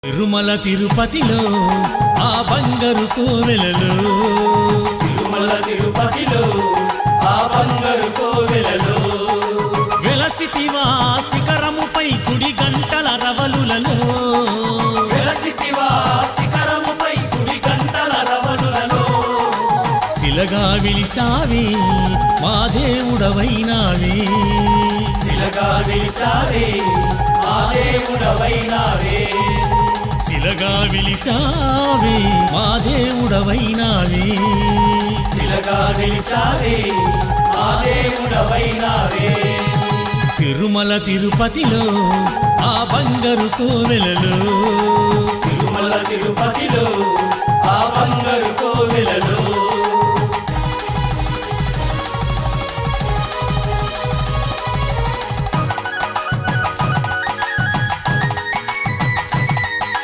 తిరుమల తిరుపతిలో ఆ బంగారు కోవెలలో తిరుమల తిరుపతిలో ఆ బంగారు కోవెలలో వెలసితివా శిఖరముపై కుడి గంటల రవలులలో వెలసితివా శిఖరముపై కుడి గంటల రవలులలో శిలగా విలిసావే మా దేవుడవైనావే శిలగా వెలిసావే మా దేవుడవైనావే శిలగా విలిసావే మా దేవుడవైనావే శిలగా వెలిసావే మా దేవుడవైనావే తిరుమల తిరుపతిలో ఆ బంగారు కోవెలలో తిరుమల తిరుపతిలో ఆ బంగారు కోవెలలో